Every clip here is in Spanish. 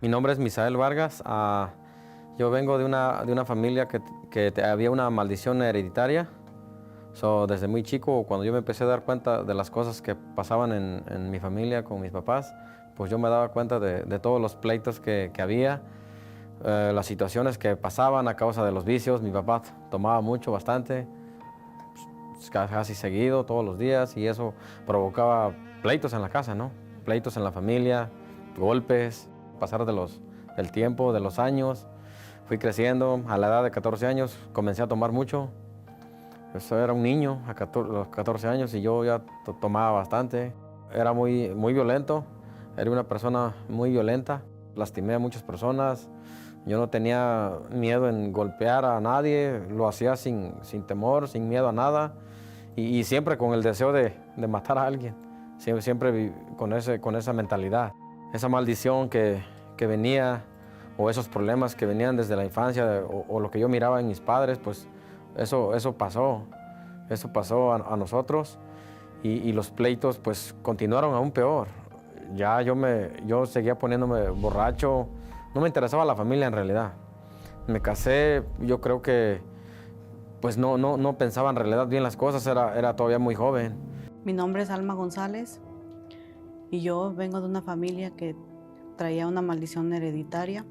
Mi nombre es Misael Vargas. Yo vengo de una familia que había una maldición hereditaria. Desde muy chico, cuando yo me empecé a dar cuenta de las cosas que pasaban en mi familia con mis papás, pues yo me daba cuenta de todos los pleitos que había, las situaciones que pasaban a causa de los vicios. Mi papá tomaba mucho, bastante, pues, casi seguido, todos los días, y eso provocaba pleitos en la casa, ¿no? Pleitos en la familia, golpes. Pasar del tiempo, de los años, fui creciendo. A la edad de 14 años comencé a tomar mucho. Yo era un niño los 14 años y yo ya tomaba bastante. Era muy violento, era una persona muy violenta. Lastimé a muchas personas. Yo no tenía miedo en golpear a nadie, lo hacía sin temor, sin miedo a nada, y siempre con el deseo de matar a alguien, siempre con esa mentalidad. Esa maldición que venía, o esos problemas que venían desde la infancia, o lo que yo miraba en mis padres, pues eso pasó a nosotros, y los pleitos pues continuaron aún peor. Ya yo seguía poniéndome borracho, no me interesaba la familia en realidad. Me casé, yo creo que pues no pensaba en realidad bien las cosas, era todavía muy joven. Mi nombre es Alma González y yo vengo de una familia que traía una maldición hereditaria.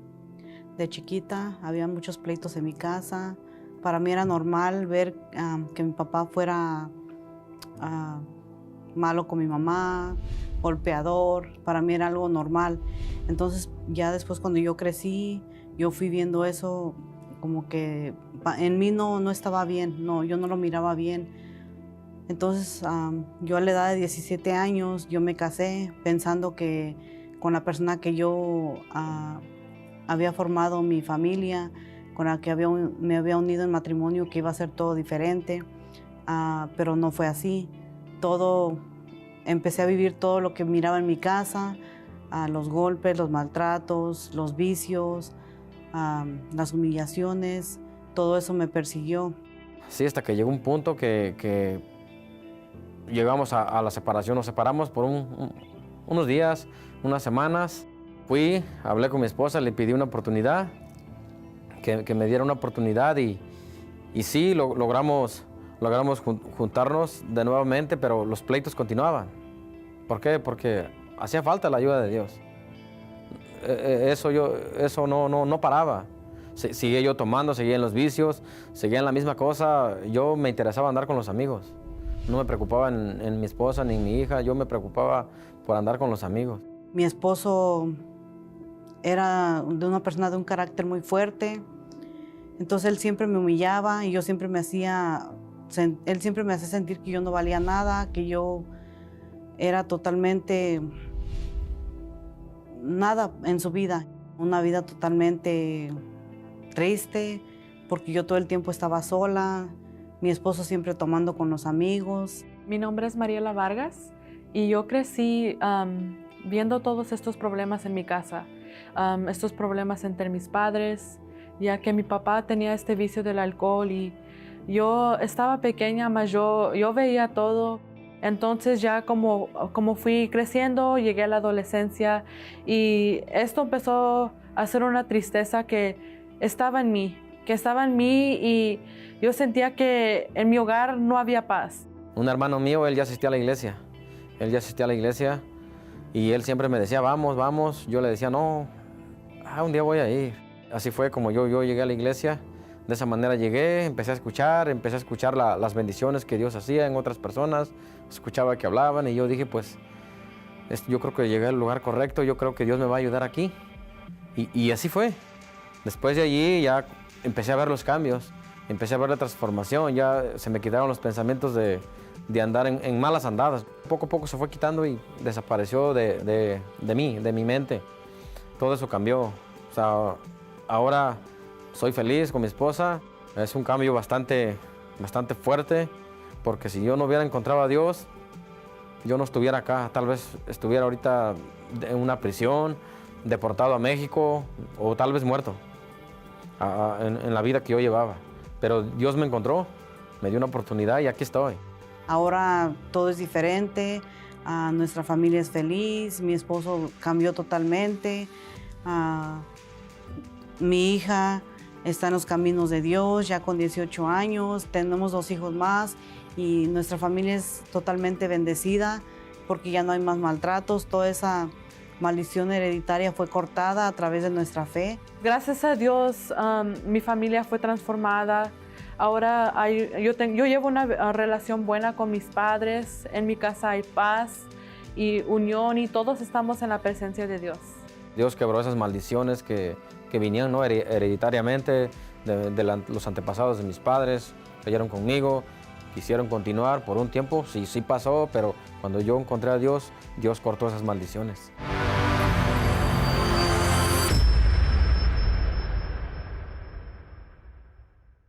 De chiquita había muchos pleitos en mi casa. Para mí era normal ver que mi papá fuera malo con mi mamá, golpeador. Para mí era algo normal. Entonces ya después, cuando yo crecí, yo fui viendo eso como que en mí no estaba bien, yo no lo miraba bien. Entonces yo a la edad de 17 años yo me casé pensando que con la persona que yo había formado mi familia, con la que me había unido en matrimonio, que iba a ser todo diferente, pero no fue así. Empecé a vivir todo lo que miraba en mi casa, los golpes, los maltratos, los vicios, las humillaciones, todo eso me persiguió. Sí, hasta que llegó un punto que llegamos a la separación. Nos separamos por unos días, unas semanas. Hablé con mi esposa, le pedí una oportunidad, que me diera una oportunidad, y sí, logramos juntarnos de nuevamente, pero los pleitos continuaban. ¿Por qué? Porque hacía falta la ayuda de Dios. Eso no paraba. Seguía yo tomando, seguía en los vicios, seguía en la misma cosa. Yo me interesaba andar con los amigos. No me preocupaba en mi esposa ni en mi hija, yo me preocupaba por andar con los amigos. Mi esposo era de una persona de un carácter muy fuerte, entonces él siempre me humillaba y él siempre me hacía sentir que yo no valía nada, que yo era totalmente nada en su vida, una vida totalmente triste, porque yo todo el tiempo estaba sola, mi esposo siempre tomando con los amigos. Mi nombre es Mariela Vargas y yo crecí viendo todos estos problemas en mi casa, estos problemas entre mis padres, ya que mi papá tenía este vicio del alcohol y yo estaba pequeña, mas yo veía todo. Entonces ya como fui creciendo, llegué a la adolescencia y esto empezó a ser una tristeza que estaba en mí y yo sentía que en mi hogar no había paz. Un hermano mío, él ya asistía a la iglesia. Y él siempre me decía, vamos, vamos. Yo le decía, no, un día voy a ir. Así fue como yo llegué a la iglesia. De esa manera llegué, empecé a escuchar las bendiciones que Dios hacía en otras personas. Escuchaba que hablaban y yo dije, pues, yo creo que llegué al lugar correcto, yo creo que Dios me va a ayudar aquí. Y así fue. Después de allí ya empecé a ver los cambios, empecé a ver la transformación, ya se me quitaron los pensamientos de andar en malas andadas. Poco a poco se fue quitando y desapareció de mi mente. Todo eso cambió. Ahora soy feliz con mi esposa. Es un cambio bastante fuerte, porque si yo no hubiera encontrado a Dios, yo no estuviera acá. Tal vez estuviera ahorita en una prisión, deportado a México, o tal vez muerto en la vida que yo llevaba. Pero Dios me encontró, me dio una oportunidad y aquí estoy. Ahora todo es diferente, nuestra familia es feliz, mi esposo cambió totalmente, Mi hija está en los caminos de Dios, ya con 18 años, tenemos 2 hijos más y nuestra familia es totalmente bendecida porque ya no hay más maltratos, toda esa maldición hereditaria fue cortada a través de nuestra fe. Gracias a Dios, mi familia fue transformada. Ahora yo llevo una relación buena con mis padres, en mi casa hay paz y unión y todos estamos en la presencia de Dios. Dios quebró esas maldiciones que vinían, ¿no?, hereditariamente de los antepasados de mis padres, creyeron conmigo, quisieron continuar por un tiempo, sí pasó, pero cuando yo encontré a Dios, Dios cortó esas maldiciones.